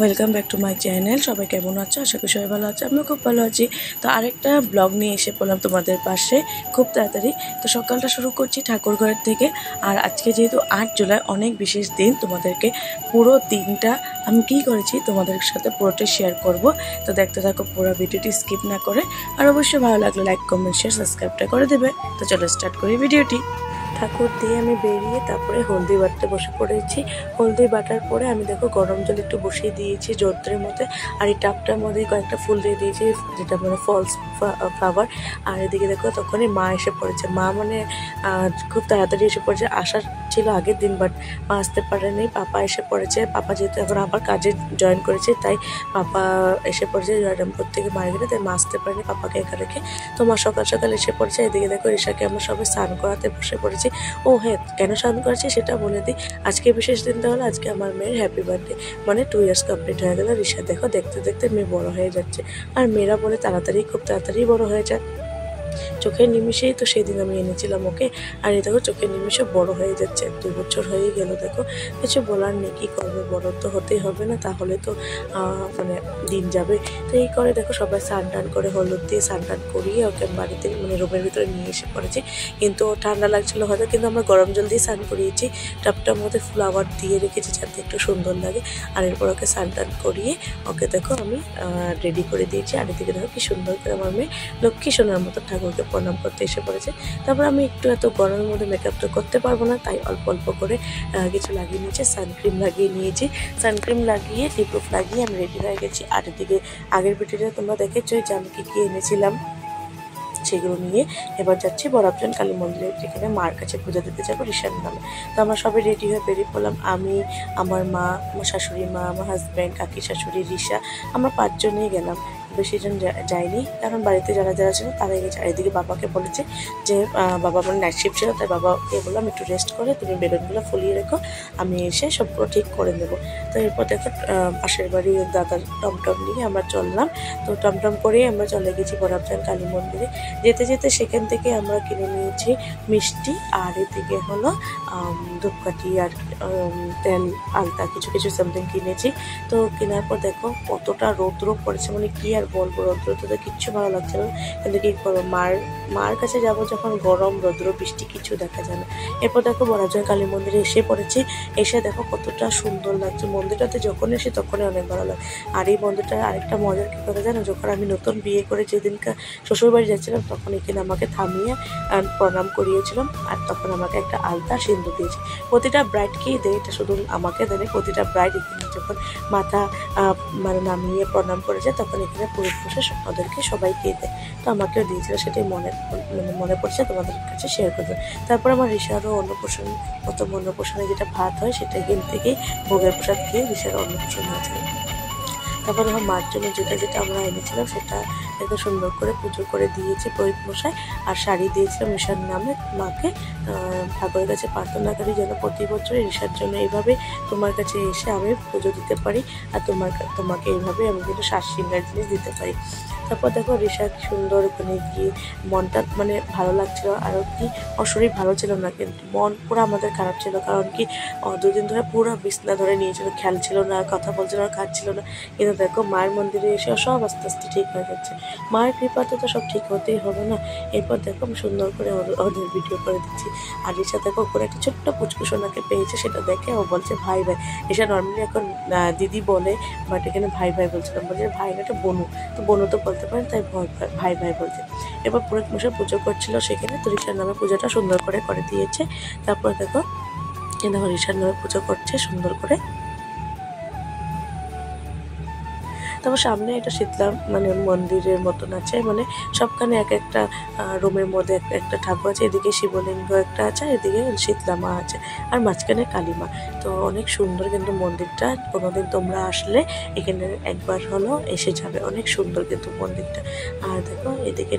Welcome back to my channel. সবাই কেমন আছো? আশা করি সবাই ভালো আছে, আমিও খুব ভালো আছি। তো আরেকটা ব্লগ নিয়ে এসে পড়লাম তোমাদের পাশে খুব তাড়াতাড়ি। তো সকালটা শুরু করছি ঠাকুর ঘরের থেকে। আর আজকে যেহেতু 8 জুলাই অনেক বিশেষ দিন, তোমাদেরকে পুরো দিনটা আমি কী করেছি তোমাদের সাথে পুরোটাই শেয়ার করব। তো দেখতে থাকো পুরো ভিডিওটি স্কিপ না করে। আর অবশ্যই ভালো লাগলে লাইক, কমেন্ট, শেয়ার, সাবস্ক্রাইবটা করে দেবে। তো চলো স্টার্ট করি ভিডিওটি। ঠাকুর দিয়ে আমি বেরিয়ে তারপরে হলদি বাটতে বসে পড়েছি। হলদি বাটার পরে আমি দেখো গরম জল একটু বসিয়ে দিয়েছি যন্ত্রের মধ্যে। আর এই টাপটার মধ্যে কয়েকটা ফুল দিয়ে দিয়েছি, যেটা মানে ফলস ফ্লাওয়ার। আর এদিকে দেখো তখনই মা এসে পড়েছে। মা মানে খুব তাড়াতাড়ি এসে পড়েছে। আসার ছিল আগের দিন, বাট মা আসতে পারেনি। পাপা এসে পড়েছে। পাপা যেহেতু এখন আবার কাজে জয়েন করেছে, তাই পাপা এসে পড়েছে জয়রামপুর থেকে মার্কেটে, তাই মা আসতে পারেনি পাপাকে একা রেখে। তো মা সকাল সকাল এসে পড়েছে। এদিকে দেখো ঋষাকে আমরা সবাই স্নান করাতে বসে পড়েছি। ও হ্যাঁ, কেন স্নান করেছি সেটা বলে দিই। আজকে বিশেষ দিনটা হলো আজকে আমার মেয়ের হ্যাপি বার্থডে, মানে 2 ইয়ার্স কমপ্লিট হয়ে গেল। ঋষা দেখো দেখতে দেখতে মেয়ে বড় হয়ে যাচ্ছে। আর মেয়েরা বলে তাড়াতাড়ি খুব তাড়াতাড়ি বড় হয়ে যায়। চোখের নিমিষেই তো সেদিন আমি এনেছিলাম ওকে। আর এই দেখো চোখের নিমিষে বড় হয়ে যাচ্ছে, 2 বছর হয়ে গেল। দেখো কিছু বলার নেই, কী করবে, বড় তো হতেই হবে না, তাহলে তো মানে দিন যাবে। তো এই করে দেখো সবাই স্নান টান করে হলুদ দিয়ে স্নান টান করিয়ে ওকে বাড়িতে মানে রুমের ভিতরে নিয়ে এসে পড়েছি। কিন্তু ঠান্ডা লাগছিল হয়তো, কিন্তু আমরা গরম জল দিয়ে স্নান করিয়েছি। টাপটার মধ্যে ফ্লাওয়ার দিয়ে রেখেছি যাতে একটু সুন্দর লাগে। আর এরপর ওকে স্নান টান করিয়ে ওকে দেখো আমি রেডি করে দিয়েছি। আর এদিকে দেখো কি সুন্দর করে আমার মেয়ে লক্ষ্মী সোনার মতো ঠাকুরকে প্রণাম করতে এসে পড়েছে। তারপর আমি একটু এত গরমের মধ্যে মেকআপ তো করতে পারবো না, তাই অল্প অল্প করে কিছু লাগিয়ে নিয়েছি। সানক্রিম লাগিয়ে নিয়েছি। সানক্রিম লাগিয়ে লিপ প্রুফ লাগিয়ে আমি রেডি হয়ে গেছি। আর এদিকে আগের ভিডিওটা তোমরা দেখেছো যে আমি কী এনেছিলাম, সেগুলো নিয়ে এবার যাচ্ছি বরাবজান কালী মন্দিরে, যেখানে মার কাছে পুজো দিতে যাবো ঋষার নামে। তো আমরা সবাই রেডি হয়ে বেরিয়ে পড়লাম। আমি, আমার মা, আমার শাশুড়ি মা, আমার হাজব্যান্ড, কাকি শাশুড়ি, ঋষা, আমরা 5 জনেই গেলাম। বেশি জন যায়নি, কারণ বাড়িতে যারা যারা ছিল তারাই গেছে। আর এদিকে বাবাকে বলেছে যে বাবা মানে নাইট শিফট ছিল, তাই বাবাকে বললাম একটু রেস্ট করে তুমি বেলুনগুলো ফুলিয়ে রেখো, আমি এসে সবগুলো ঠিক করে নেবো। তো এরপর দেখো পাশের বাড়ির দাদার টমটম নিয়ে আমরা চললাম। তো টমটম করেই আমরা চলে গেছি বরাবজান কালী মন্দিরে। যেতে যেতে সেখান থেকে আমরা কিনে নিয়েছি মিষ্টি, আর এদিকে হলো ধূপকাঠি আর তেল, আলতা, কিছু কিছু সামথিং কিনেছি। তো কেনার পর দেখো কতটা রৌদ্র পড়েছে, মানে কি আর বলবো, রৌদ্র তো কিচ্ছু ভালো লাগছে না। কিন্তু কি করবো, মার কাছে যাবো যখন গরম, রৌদ্র, বৃষ্টি কিছু দেখা যায় না। এরপর দেখো বরাবজান কালী মন্দিরে এসে পড়েছি। এসে দেখো কতটা সুন্দর লাগছে মন্দিরটাতে। যখন এসে তখনই অনেক ভালো লাগে। আর এই মন্দিরটার আরেকটা মজার কী কথা জানো, যখন আমি নতুন বিয়ে করে যেদিনকার শ্বশুরবাড়ি যাচ্ছিলাম, তখন এখানে আমাকে থামিয়ে প্রণাম করিয়েছিলাম। আর তখন আমাকে একটা আলতা সিঁদুর দিয়েছে। প্রতিটা ব্রাইডকেই দেয়, এটা শুধু আমাকে দেয়, প্রতিটা ব্রাইড এখানে যখন মাথা মানে নামিয়ে প্রণাম করে যায়, তখন এখানে পুরুষ বসে ওদেরকে সবাইকেই দেয়। তো আমাকেও দিয়েছিল, সেটাই মনে পড়ছে তোমাদের কাছে শেয়ার করবে। তারপর আমার ঋষারও অন্নপ্রাশন, প্রথম অন্নপ্রাশনে যেটা ভাত হয় সেটা এখান থেকেই ভোগের প্রসাদ খেয়ে ঋষার অন্নপ্রাশন হয়েছিল। তারপর আমার মার জন্য যেটা যেটা আমরা এনেছিলাম সেটা একদম সুন্দর করে পুজো করে দিয়েছি পুরোহিত মশাই। আর শাড়ি দিয়েছিলাম ঋষার নামে মাকে। ঠাকুরের কাছে প্রার্থনা করি যেন প্রতি বছর ঋষার জন্য এইভাবে তোমার কাছে এসে আমি পুজো দিতে পারি, আর তোমাকে এইভাবে আমি কিন্তু সাজ সিঙ্গার জিনিস দিতে পারি। তারপর দেখো ঋষা সুন্দর ওখানে গিয়ে মনটা মানে ভালো লাগছিল। আর কি ওর শরীর ভালো ছিল না, কিন্তু মন পুরো আমাদের খারাপ ছিল, কারণ কি 2 দিন ধরে পুরো বিছনা ধরে নিয়েছিল, খেয়াল ছিল না, কথা বলছিল না, খাচ্ছিল না। কিন্তু দেখো মায়ের মন্দিরে এসে সব আস্তে আস্তে ঠিক হয়ে যাচ্ছে। মায়ের কৃপাতে তো সব ঠিক হতেই হবে না। এরপর দেখো আমি সুন্দর করে ওদের ভিডিও করে দিচ্ছি। আর ঋষা দেখো ওপরে একটা ছোট্ট পুচকুসোনাকে পেয়েছে, সেটা দেখে ও বলছে ভাই ভাই। ঋষা নর্মালি এখন দিদি বলে, বাট এখানে ভাই ভাই বলছিলাম, বলছে ভাই না, এটা বনু, তো বনু তো বলতে পারেন, তাই ভাই ভাই বলছে। এবার পুরোহিত মশাই পুজো করছিল সেখানে, তো ঋষার নামে পুজোটা সুন্দর করে দিয়েছে। তারপর দেখো ঋষার নামে পুজো করছে সুন্দর করে। তারপর সামনে একটা শীতলা মানে মন্দিরের মতন আছে, মানে সবখানে এক একটা রুমের মধ্যে একটা ঠাকুর আছে। এদিকে শিবলিঙ্গ একটা আছে, এদিকে শীতলা মা আছে, আর মাঝখানে কালী মা। তো অনেক সুন্দর কিন্তু মন্দিরটা। কোনোদিন তোমরা আসলে এখানে একবার হলো এসে যাবে, অনেক সুন্দর কিন্তু মন্দিরটা। আর দেখো এদিকে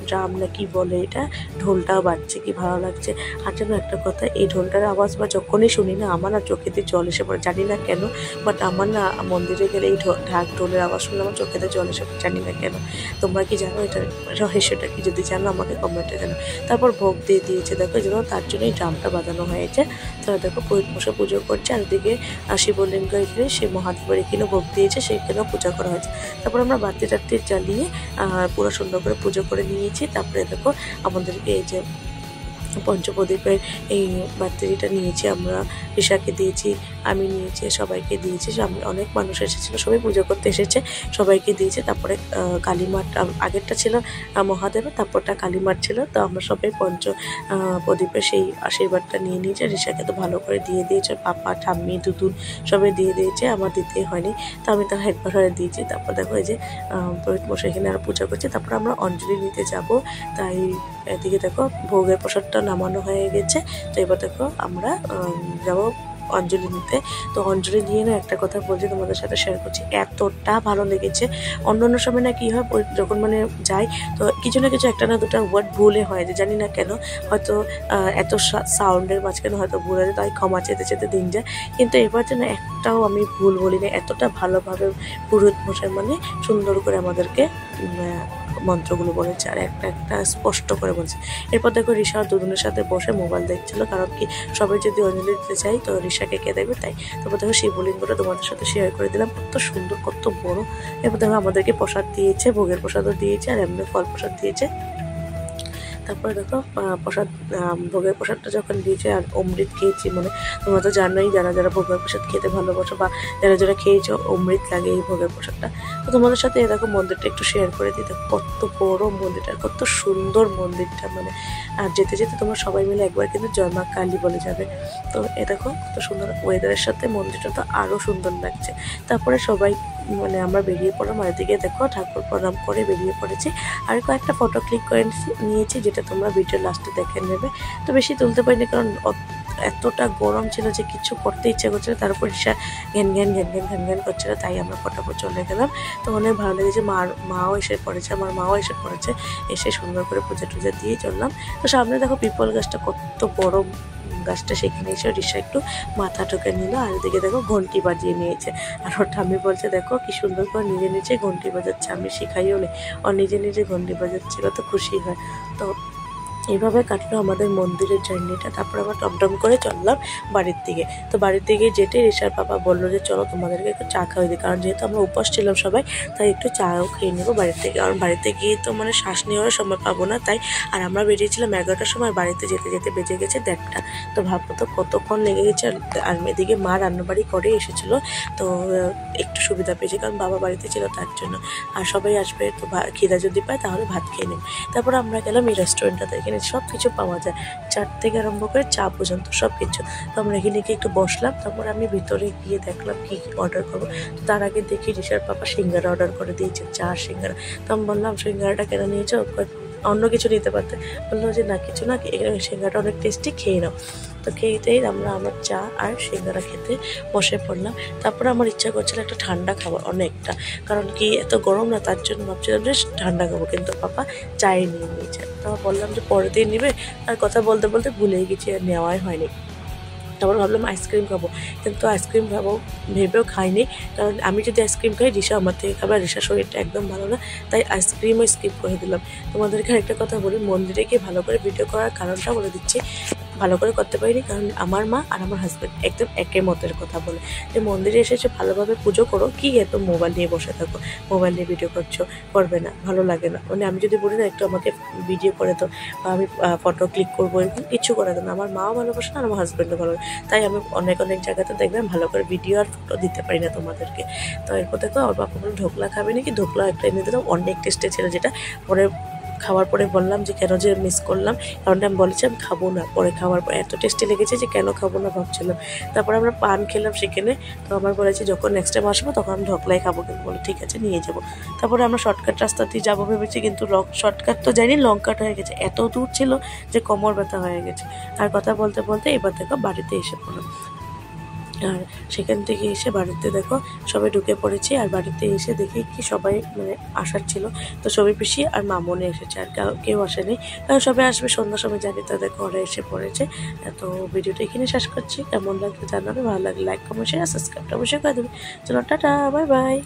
ড্রাম না কি বলে, এটা ঢোলটাও বাজছে, কি ভালো লাগছে। আর যেন একটা কথা, এই ঢোলটার আওয়াজ বা যখনই শুনি না, আমার না চোখেতে জল এসে পড়ে, জানি না কেন, বাট আমার না মন্দিরে গেলে এই ঢাক ঢোলের আওয়াজ শুনলে আমার চোখেতে জল এসে জানি না কেন। তোমরা কি জানো এটা রহস্যটা কি? যদি জানো আমাকে কমেন্টে জানো। তারপর ভোগ দিয়ে দিয়েছে, দেখো এই জন্য তার জন্যই ড্রামটা বাঁধানো হয়েছে। তো দেখো পুরোহিত মশাই পুজো করছে, আর এদিকে শিবলিঙ্গ এখানে সে মহাদেবের এখানেও ভোগ দিয়েছে, সেখানেও পূজা করা হয়েছে। তারপর আমরা বাতি টাতি জ্বালিয়ে পুরো সুন্দর করে পুজো করে নিয়েছি। তারপরে দেখো আমাদেরকে এই যে পঞ্চপ্রদীপের এই বাতিটা নিয়েছি, আমরা ঋষাকে দিয়েছি, আমি নিয়েছি, সবাইকে দিয়েছি। অনেক মানুষ এসেছিলো, সবাই পুজো করতে এসেছে, সবাইকে দিয়েছে। তারপরে কালীমাঠ, আগেরটা ছিল মহাদেবের, তারপরটা কালীমাঠ ছিল। তো আমরা সবাই প্রদীপের সেই আশীর্বাদটা নিয়ে নিয়েছি। ঋষাকে তো ভালো করে দিয়ে দিয়েছে, পাপা ঠাম্মি দুদুন সবাই দিয়ে দিয়েছে, আমার দিতে হয়নি, তো আমি তার একবার হয়ে দিয়েছি। তারপর দেখো এই যে পুরোহিত মশাই এখানে আর পূজা করছে। তারপর আমরা অঞ্জলি নিতে যাব, তাই এদিকে দেখো ভোগের প্রসাদটা নামানো হয়ে গেছে। তো এবার দেখো আমরা যাবো অঞ্জলি নিতে। তো অঞ্জলি নিয়ে না একটা কথা বলছি, তোমাদের সাথে শেয়ার করছি, এতটা ভালো লেগেছে। অন্য সময় না কি হয়, যখন মানে যাই তো কিছু না কিছু একটা না দুটা ওয়ার্ড ভুলে হয়, যে জানি না কেন, হয়তো এত সাউন্ডের মাঝখানে হয়তো ভুল হয়ে যায়, তাই ক্ষমা চেতে চেতে দিন যায়। কিন্তু এবার যেন একটাও আমি ভুল বলি না, এতটা ভালোভাবে পুরোহিত মশাই মানে সুন্দর করে আমাদেরকে মন্ত্রগুলো বলেছে, আর একটা একটা স্পষ্ট করে বলছে। এরপর দেখো ঋষা দুজনের সাথে বসে মোবাইল দেখছিল, কারণ কি সবাই যদি অঞ্জলি দিতে চাই তো ঋষাকে কে দেখবে, তাই। তারপর দেখো শিবলিঙ্গটা তোমাদের সাথে শেয়ার করে দিলাম, কত সুন্দর কত বড়। এরপর দেখো আমাদেরকে প্রসাদ দিয়েছে, ভোগের প্রসাদও দিয়েছে, আর এমনি ফল প্রসাদ দিয়েছে। তারপরে দেখো প্রসাদ, ভোগের প্রসাদটা যখন দিয়েছে, আর অমৃত খেয়েছি, মানে তোমরা তো জানোই যারা যারা ভোগের প্রসাদ খেতে ভালোবাসো বা যারা যারা খেয়েছো, অমৃত লাগে এই ভোগের প্রসাদটা। তো তোমাদের সাথে এরকম মন্দিরটা একটু শেয়ার করে দিই, কত বড় মন্দিরটা, কত সুন্দর মন্দিরটা, মানে আর যেতে যেতে তোমরা সবাই মিলে একবার কিন্তু জয় মা কালী বলে যাবে। তো এ দেখো কত সুন্দর ওয়েদারের সাথে মন্দিরটা তো আরও সুন্দর লাগছে। তারপরে সবাই মানে আমরা বেরিয়ে পড়লাম, আর এদিকে দেখো ঠাকুর প্রণাম করে বেরিয়ে পড়েছি, আর কয়েকটা ফটো ক্লিক করে নিয়েছি, যেটা তোমরা ভিডিও লাস্টে দেখে নেবে। তো বেশি তুলতে পারিনি, কারণ এতটা গরম ছিল যে কিছু করতে ইচ্ছা করছিল, তারপর ঈশা ঘ্যান ঘ্যান ঘ্যান ঘ্যান ঘ্যান ঘ্যান করছিল, তাই আমরা ফটাফট চলে গেলাম। তো অনেক ভালো লেগেছে, মাও এসে পড়েছে, আমার মাও এসে পড়েছে, এসে সুন্দর করে পূজা টুজা দিয়ে চললাম। তো সামনে দেখো পিপল গাছটা, কত বড় গাছটা, সেখানে এসে ঋষা একটু মাথা ঢুকে নিল, আর এদিকে দেখো ঘন্টি বাজিয়ে নিয়েছে। আর ওর ঠাম্মি বলছে দেখো কি সুন্দর করে নিজে নিজে ঘন্টি বাজাচ্ছে, আমি শিখাইও নি, ও নিজে নিজে ঘন্টি বাজাচ্ছে, কত খুশি হয়। তো এইভাবে কাটলো আমাদের মন্দিরের জার্নিটা। তারপর আবার টমটম করে চললাম বাড়ির দিকে। তো বাড়ির দিকে যেতে ঋষার বাবা বললো যে চলো তোমাদেরকে একটু চা খাওয়াই দিই, কারণ যেহেতু আমরা উপোস ছিলাম সবাই, তাই একটু চাও খেয়ে নেবো বাড়ির থেকে, কারণ বাড়িতে গিয়ে তো মানে শ্বাস নেওয়ার সময় পাবো না, তাই। আর আমরা বেরিয়েছিলাম 11টার সময়, বাড়িতে যেতে যেতে বেজে গেছে 1:30টা। তো ভাবো তো কতক্ষণ লেগে গেছে। আর এদিকে মা রান্নাবাড়ি করে এসেছিলো, তো একটু সুবিধা পেয়েছি, কারণ বাবা বাড়িতে ছিল তার জন্য। আর সবাই আসবে, তো খিদা যদি পায় তাহলে ভাত খেয়ে নেব। তারপর আমরা গেলাম এই রেস্টুরেন্টটাতে, এখানে সব কিছু পাওয়া যায়, চাট থেকে আরম্ভ করে চা পর্যন্ত সব কিছু। তো আমরা এখানে গিয়ে একটু বসলাম, তারপর আমি ভিতরে গিয়ে দেখলাম কি অর্ডার করবো। তো তার আগে দেখি ঋষার পাপা সিঙ্গারা অর্ডার করে দিয়েছে, চা সিঙ্গারা। তো আমি বললাম সিঙ্গারাটা কেন নিয়েছো, অন্য কিছু নিতে পারতে। বললো যে না কিছু না, এখানে সিঙ্গারাটা অনেক টেস্টি, খেয়ে নাও। তো খেয়েতেই আমার চা আর সিঙ্গারা খেতে বসে পড়লাম। তারপরে আমার ইচ্ছা করছিল একটা ঠান্ডা খাবার অনেকটা, কারণ কি এত গরম না, তার জন্য ভাবছিলাম যে ঠান্ডা খাবো, কিন্তু পাপা চাই নিয়ে নিয়েছে। তো বললাম যে পরের দিন নিবে, আর কথা বলতে বলতে ভুলেই গেছি, আর নেওয়াই হয়নি। তারপর ভাবলাম আইসক্রিম খাবো, কিন্তু আইসক্রিম খাবো ভেবেও খাইনি, কারণ আমি যদি আইসক্রিম খাই ঋষা আমার থেকে খাবে, আর ঋষার শরীরটা একদম ভালো না, তাই আইসক্রিমও স্কিপ করে দিলাম। তোমাদেরকে একটা কথা বলি, মন্দিরে গিয়ে ভালো করে ভিডিও করার কারণটা বলে দিচ্ছি। ভালো করে করতে পারিনি, কারণ আমার মা আর আমার হাজব্যান্ড একদম একের মতের কথা বলে যে মন্দিরে এসেছে ভালোভাবে পুজো করো, কি এত মোবাইল নিয়ে বসে থাকো, মোবাইল নিয়ে ভিডিও করছো, করবে না, ভালো লাগে না। মানে আমি যদি বলি না একটু আমাকে ভিডিও করে দাও বা আমি ফটো ক্লিক করবো, এরকম কিছু করে দেবো না। আমার মাও ভালোবাসে না, আর আমার হাজব্যান্ডও ভালো, তাই আমি অনেক অনেক জায়গাতে দেখলাম ভালো করে ভিডিও আর ফটো দিতে পারি না তোমাদেরকে। তো এরপর দেখো ওর বাবা বলে ঢোকলা খাবে নাকি, ঢোকলা একটা এনে দিলাম, অনেক টেস্টে ছিল, যেটা পরে খাওয়ার পরে বললাম যে কেন যে মিস করলাম, কারণ আমি বলেছি আমি খাবো না, পরে খাওয়ার পর এত টেস্টি লেগেছে যে কেন খাবো না ভাবছিলাম। তারপর আমরা পান খেলাম সেখানে। তো আমার বলেছি যখন নেক্সট টাইম আসবো তখন আমি ঢোকলাই খাবো, কিন্তু বলো ঠিক আছে নিয়ে যাবো। তারপরে আমরা শর্টকাট রাস্তা দিয়ে যাবো ভেবেছি, কিন্তু শর্টকাট তো যাইনি, লং কাট হয়ে গেছে, এত দূর ছিল যে কোমর ব্যথা হয়ে গেছে। আর কথা বলতে বলতে এবার দেখো বাড়িতে এসে পড়লাম, আর সেখান থেকে এসে বাড়িতে দেখো সবাই ঢুকে পড়েছি। আর বাড়িতে এসে দেখি কি সবাই মানে আসার ছিল, তো সবাই পিসি আর মামনে এসেছে, আর কেউ আসেনি, কারণ সবাই আসবে সন্ধ্যার সময়, জানি তাদের ঘরে এসে পড়েছে। তো ভিডিওটা এখানে শেষ করছি, কেমন লাগবে জানাবে, ভালো লাগলে লাইক কমেন্ট শেয়ার সাবস্ক্রাইবটা অবশ্যই করে দেবে। চলো টাটা, বাই বাই।